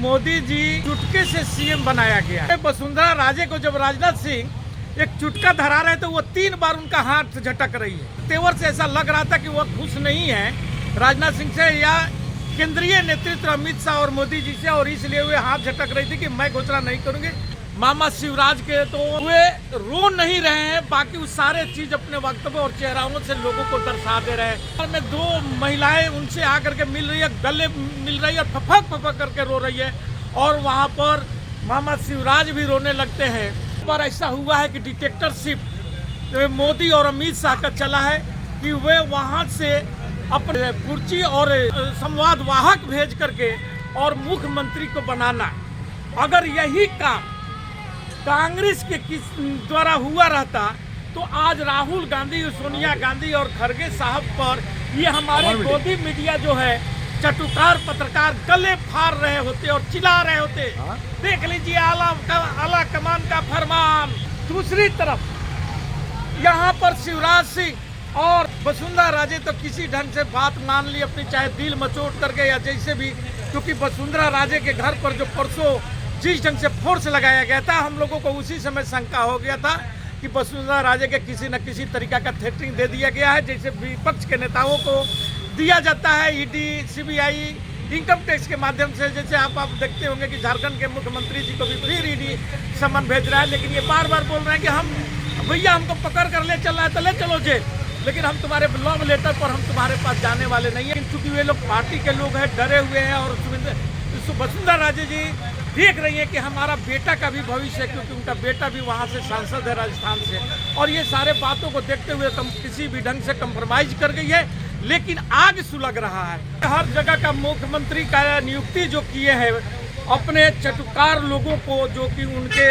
मोदी जी चुटके से सीएम बनाया गया है। वसुंधरा राजे को जब राजनाथ सिंह एक चुटका धरा रहे तो वो 3 बार उनका हाथ झटक रही है। तेवर से ऐसा लग रहा था कि वो खुश नहीं है राजनाथ सिंह से या केंद्रीय नेतृत्व अमित शाह और मोदी जी से, और इसलिए वे हाथ झटक रही थी कि मैं घोषणा नहीं करूंगी। मामा शिवराज के तो वे रो नहीं रहे हैं, बाकी वो सारे चीज अपने वक्तव्य और चेहराओं से लोगों को दर्शा दे रहे हैं। में 2 महिलाएं उनसे आकर के मिल रही है, गले मिल रही है, फपक फपक करके रो रही है, और वहाँ पर मामा शिवराज भी रोने लगते हैं। पर ऐसा हुआ है कि डिटेक्टरशिप मोदी और अमित शाह का चला है कि वे वहाँ से अपने कुर्सी और संवाद वाहक भेज करके और मुख्यमंत्री को बनाना। अगर यही काम कांग्रेस के द्वारा हुआ रहता तो आज राहुल गांधी, सोनिया गांधी और खड़गे साहब पर ये हमारे गोदी मीडिया जो है चटुकार पत्रकार गले फाड़ रहे होते और चिल्ला रहे होते। देख लीजिए आला कमान का फरमान। दूसरी तरफ यहाँ पर शिवराज सिंह और वसुंधरा राजे तो किसी ढंग से बात मान ली अपनी, चाहे दिल मचोट करके या जैसे भी, क्योंकि वसुंधरा राजे के घर पर जो परसों जिस ढंग से फोर्स लगाया गया था, हम लोगों को उसी समय शंका हो गया था कि वसुंधरा राजे के किसी न किसी तरीका का थ्रेटनिंग दे दिया गया है, जैसे विपक्ष के नेताओं को दिया जाता है ईडी, सीबीआई, इनकम टैक्स के माध्यम से। जैसे आप देखते होंगे कि झारखंड के मुख्यमंत्री जी को भी फिर ईडी समन भेज रहा है, लेकिन ये बार बार बोल रहे हैं कि हम भैया हमको पकड़ कर ले चल रहा है तो ले चलो जेल, लेकिन हम तुम्हारे लव लेटर पर हम तुम्हारे पास जाने वाले नहीं है। क्योंकि वे लोग पार्टी के लोग हैं, डरे हुए हैं, और वसुंधरा राजे जी देख रही है कि हमारा बेटा का भी भविष्य है, क्योंकि उनका बेटा भी वहाँ से सांसद है राजस्थान से, और ये सारे बातों को देखते हुए किसी भी ढंग से कंप्रोमाइज कर गई है। लेकिन आग सुलग रहा है। हर जगह का मुख्यमंत्री का नियुक्ति जो किए हैं अपने चटुकार लोगों को, जो कि उनके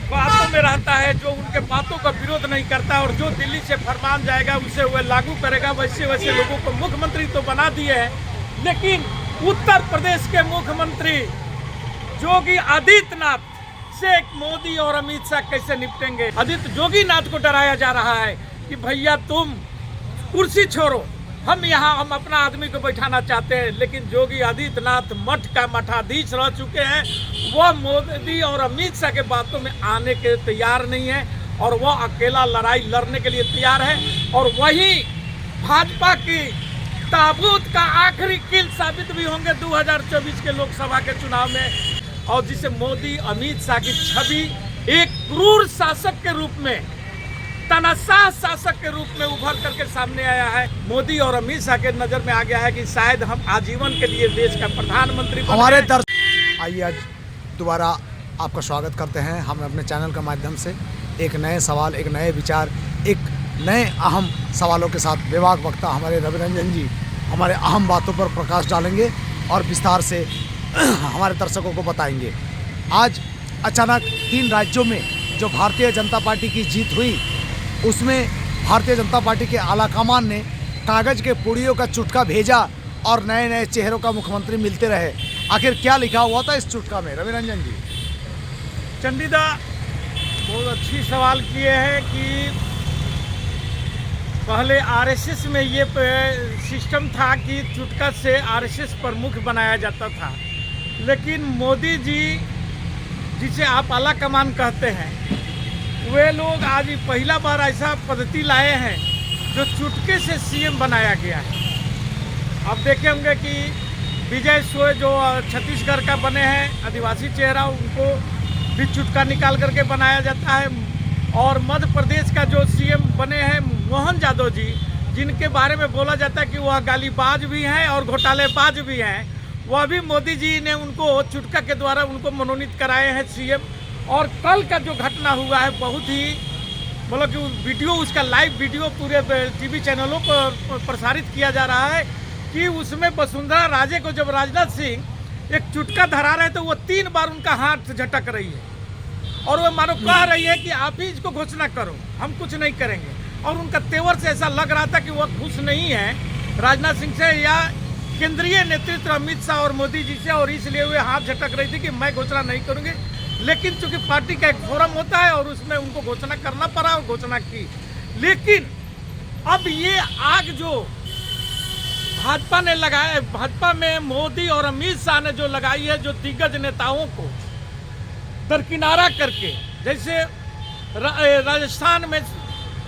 बातों में रहता है, जो उनके बातों का विरोध नहीं करता, और जो दिल्ली से फरमान जाएगा उसे वह लागू करेगा, वैसे वैसे लोगों को मुख्यमंत्री तो बना दिए हैं। लेकिन उत्तर प्रदेश के मुख्यमंत्री योगी आदित्यनाथ से मोदी और अमित शाह कैसे निपटेंगे? योगीनाथ को डराया जा रहा है कि भैया तुम कुर्सी छोड़ो, हम अपना आदमी को बैठाना चाहते हैं। लेकिन योगी आदित्यनाथ मठ का मठाधीश रह चुके हैं, वह मोदी और अमित शाह के बातों में आने के तैयार नहीं है, और वह अकेला लड़ाई लड़ने के लिए तैयार है। और वही भाजपा की ताबूत का आखिरी किल साबित भी होंगे 2024 के लोकसभा के चुनाव में, और जिसे मोदी अमित शाह की छवि एक क्रूर शासक के रूप में, तानाशाह शासक के रूप में उभर करके सामने आया है। मोदी और अमित शाह के नजर में आ गया है कि शायद हम आजीवन के लिए देश का प्रधानमंत्री हमारे दर्शक आइए आज दोबारा आपका स्वागत करते हैं। हम अपने चैनल के माध्यम से एक नए सवाल, एक नए विचार, एक नए अहम सवालों के साथ विभाग वक्ता हमारे रविरंजन जी हमारे अहम बातों पर प्रकाश डालेंगे और विस्तार से हमारे दर्शकों को बताएंगे। आज अचानक 3 राज्यों में जो भारतीय जनता पार्टी की जीत हुई, उसमें भारतीय जनता पार्टी के आलाकमान ने कागज के पुड़ियों का चुटका भेजा और नए नए चेहरों का मुख्यमंत्री मिलते रहे। आखिर क्या लिखा हुआ था इस चुटका में, रविरंजन जी? चंडीदा बहुत अच्छी सवाल किए हैं कि पहले आरएसएस में ये सिस्टम था कि चुटका से आरएसएस प्रमुख बनाया जाता था, लेकिन मोदी जी जिसे आप आला कमान कहते हैं, वे लोग आज पहला बार ऐसा पद्धति लाए हैं जो चुटके से सीएम बनाया गया है। आप देखे होंगे कि विजय सोय जो छत्तीसगढ़ का बने हैं आदिवासी चेहरा, उनको भी चुटका निकाल करके बनाया जाता है। और मध्य प्रदेश का जो सीएम बने हैं मोहन यादव जी, जिनके बारे में बोला जाता है कि वह गालीबाज भी हैं और घोटालेबाज भी हैं, वह भी मोदी जी ने उनको चुटका के द्वारा उनको मनोनीत कराए हैं सीएम। और कल का जो घटना हुआ है बहुत ही मतलब कि वीडियो, उसका लाइव वीडियो पूरे टीवी चैनलों पर प्रसारित किया जा रहा है कि उसमें वसुंधरा राजे को जब राजनाथ सिंह एक चुटका धरा रहे तो वो 3 बार उनका हाथ झटक रही है, और वो मानो कह रही है कि आप ही इसको घोषणा करो, हम कुछ नहीं करेंगे। और उनका तेवर से ऐसा लग रहा था कि वह खुश नहीं है राजनाथ सिंह से या केंद्रीय नेतृत्व अमित शाह और मोदी जी से, और इसलिए वे हाथ झटक रही थी कि मैं घोषणा नहीं करूंगी। लेकिन चूंकि पार्टी का एक फोरम होता है और उसमें उनको घोषणा करना पड़ा और घोषणा की। लेकिन अब ये आग जो भाजपा ने लगाया, भाजपा में मोदी और अमित शाह ने जो लगाई है, जो दिग्गज नेताओं को दरकिनारा करके, जैसे राजस्थान में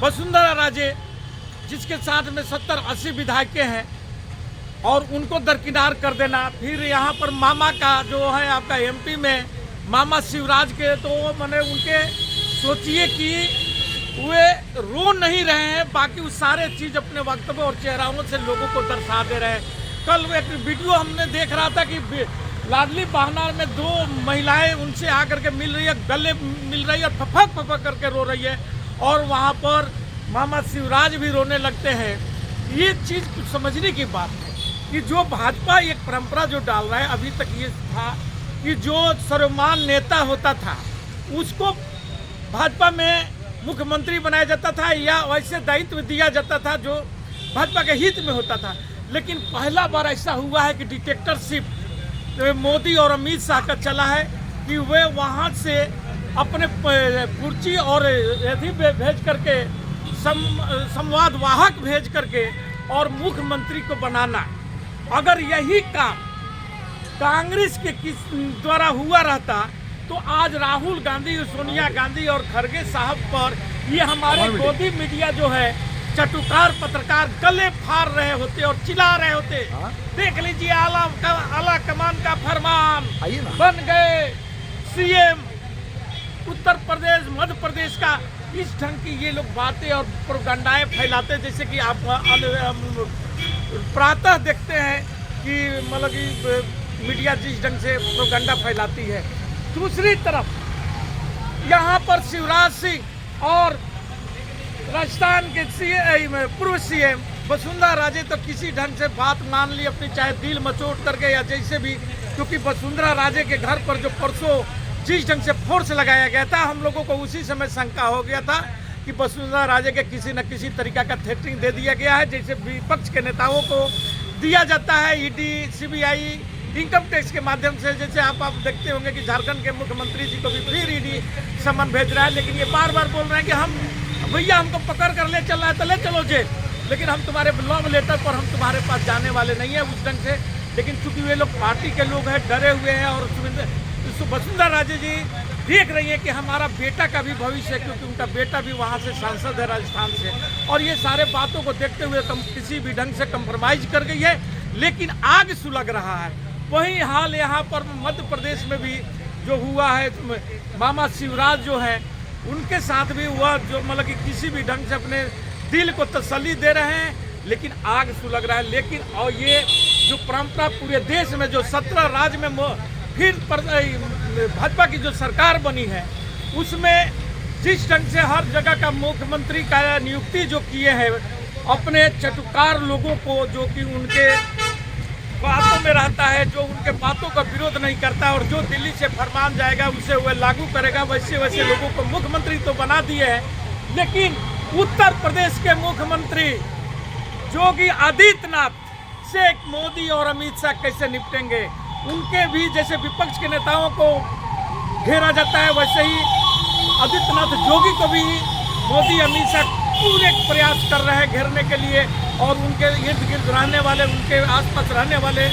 वसुंधरा राजे जिसके साथ में 70-80 विधायकें हैं और उनको दरकिनार कर देना। फिर यहाँ पर मामा का जो है आपका एमपी में मामा शिवराज के, तो मैंने उनके सोचिए कि वे रो नहीं रहे हैं, बाकी वो सारे चीज़ अपने वक्तव्य और चेहराओं से लोगों को दर्शा दे रहे हैं। कल एक वीडियो हमने देख रहा था कि लाडली बहना में 2 महिलाएं उनसे आकर के मिल रही है, गले मिल रही है, फपक फपक करके रो रही है और वहाँ पर मामा शिवराज भी रोने लगते हैं। ये चीज़ कुछ समझने की बात है कि जो भाजपा एक परंपरा जो डाल रहा है, अभी तक ये था कि जो सर्वमान नेता होता था उसको भाजपा में मुख्यमंत्री बनाया जाता था या वैसे दायित्व दिया जाता था जो भाजपा के हित में होता था। लेकिन पहला बार ऐसा हुआ है कि डिक्टेटरशिप मोदी और अमित शाह का चला है कि वे वहाँ से अपने कुर्सी और यदि भेज करके संवाद वाहक भेज करके और मुख्यमंत्री को बनाना। अगर यही काम कांग्रेस के द्वारा हुआ रहता तो आज राहुल गांधी, सोनिया गांधी और खड़गे साहब पर ये हमारे गोदी मीडिया जो है चटुकार पत्रकार गले फाड़ रहे होते और चिल्ला रहे होते। देख लीजिए आला कमान का फरमान, बन गए सीएम उत्तर प्रदेश मध्य प्रदेश का। इस ढंग की ये लोग बातें और प्रोपगंडाएं फैलाते, जैसे कि आप प्रातः देखते हैं कि मतलब कि मीडिया जिस ढंग से प्रोपगंडा फैलाती है। दूसरी तरफ यहाँ पर शिवराज सिंह और राजस्थान के पूर्व सीएम वसुंधरा राजे तो किसी ढंग से बात मान ली अपनी, चाहे दिल मचोट करके या जैसे भी, क्योंकि वसुंधरा राजे के घर पर जो परसों जिस ढंग से फोर्स लगाया गया था, हम लोगों को उसी समय शंका हो गया था कि वसुंधरा राजे के किसी न किसी तरीका का थ्रेटनिंग दे दिया गया है, जैसे विपक्ष के नेताओं को दिया जाता है ईडी, सीबीआई, इनकम टैक्स के माध्यम से। जैसे आप देखते होंगे कि झारखंड के मुख्यमंत्री जी को भी फिर ईडी समन भेज रहा है, लेकिन ये बार बार बोल रहे हैं कि हम भैया हमको पकड़ कर ले चल रहा है तो ले चलो जेल, लेकिन हम तुम्हारे लॉ लेटर पर हम तुम्हारे पास जाने वाले नहीं है उस ढंग से। लेकिन चूंकि वे लोग पार्टी के लोग हैं, डरे हुए हैं और वसुंधरा राजे जी देख रही है कि हमारा बेटा का भी भविष्य है, क्योंकि उनका बेटा भी वहाँ से सांसद है राजस्थान से, और ये सारे बातों को देखते हुए किसी भी ढंग से कंप्रोमाइज कर गई है, लेकिन आग सुलग रहा है। वही हाल यहाँ पर मध्य प्रदेश में भी जो हुआ है, मामा शिवराज जो है उनके साथ भी हुआ, जो मतलब कि किसी भी ढंग से अपने दिल को तसल्ली दे रहे हैं, लेकिन आग सुलग रहा है। लेकिन और ये जो परंपरा पूरे देश में जो 17 राज्य में फिर भाजपा की जो सरकार बनी है, उसमें जिस ढंग से हर जगह का मुख्यमंत्री का नियुक्ति जो किए हैं अपने चटुकार लोगों को, जो कि उनके बातों में रहता है, जो उनके बातों का विरोध नहीं करता और जो दिल्ली से फरमान जाएगा उसे वह लागू करेगा, वैसे वैसे लोगों को मुख्यमंत्री तो बना दिए हैं। लेकिन उत्तर प्रदेश के मुख्यमंत्री योगी आदित्यनाथ से मोदी और अमित शाह कैसे निपटेंगे? उनके भी जैसे विपक्ष के नेताओं को घेरा जाता है, वैसे ही आदित्यनाथ योगी को भी मोदी अमित शाह पूरे प्रयास कर रहे हैं घेरने के लिए, और उनके इर्द गिर्द रहने वाले, उनके आसपास रहने वाले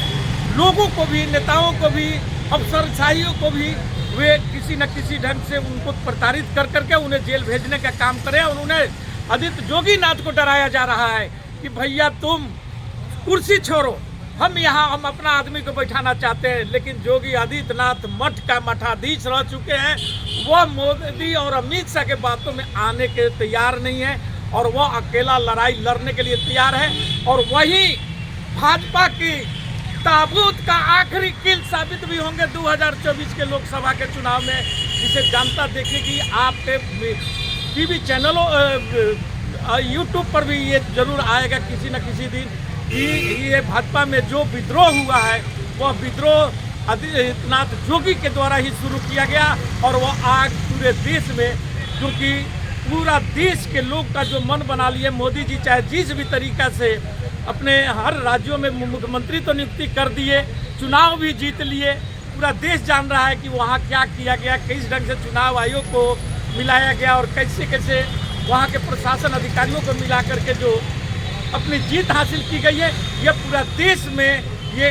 लोगों को भी, नेताओं को भी, अफसरशाहियों को भी वे किसी न किसी ढंग से उनको प्रताड़ित कर करके उन्हें जेल भेजने का काम करें। और उन्हें आदित्य योगी नाथ को डराया जा रहा है कि भैया तुम कुर्सी छोड़ो, हम अपना आदमी को बैठाना चाहते हैं। लेकिन योगी आदित्यनाथ मठ का मठाधीश रह चुके हैं, वह मोदी और अमित शाह के बातों में आने के तैयार नहीं है, और वह अकेला लड़ाई लड़ने के लिए तैयार है। और वही भाजपा की ताबूत का आखिरी किल साबित भी होंगे 2024 के लोकसभा के चुनाव में, जिसे जनता देखेगी। आपके टीवी चैनलों, यूट्यूब पर भी ये जरूर आएगा किसी न किसी दिन कि ये भाजपा में जो विद्रोह हुआ है वह विद्रोह आदित्यनाथ योगी के द्वारा ही शुरू किया गया, और वह आग पूरे देश में, क्योंकि पूरा देश के लोग का जो मन बना लिए मोदी जी, चाहे जिस भी तरीका से अपने हर राज्यों में मुख्यमंत्री तो नियुक्ति कर दिए, चुनाव भी जीत लिए, पूरा देश जान रहा है कि वहाँ क्या किया गया, किस ढंग से चुनाव आयोग को मिलाया गया और कैसे कैसे वहाँ के प्रशासन अधिकारियों को मिला करके जो अपनी जीत हासिल की गई है। यह पूरा देश में ये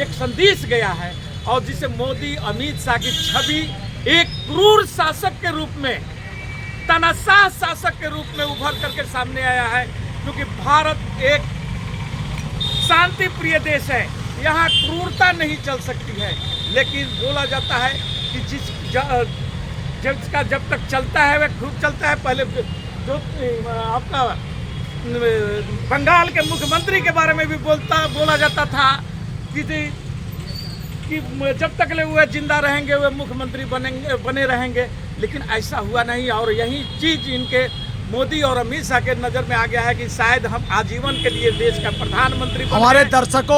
एक संदेश गया है और जिसे मोदी अमित शाह की छवि एक क्रूर शासक के रूप में, तानाशाह शासक के रूप में उभर करके सामने आया है। क्योंकि भारत एक शांति प्रिय देश है, यहाँ क्रूरता नहीं चल सकती है। लेकिन बोला जाता है कि जिसका जब तक चलता है वह खूब चलता है। पहले जो आपका बंगाल के मुख्यमंत्री के बारे में भी बोला जाता था कि जब तक ले वह जिंदा रहेंगे वह मुख्यमंत्री बने रहेंगे, लेकिन ऐसा हुआ नहीं। और यही चीज़ इनके मोदी और अमित शाह के नज़र में आ गया है कि शायद हम आजीवन के लिए देश का प्रधानमंत्री हमारे दर्शकों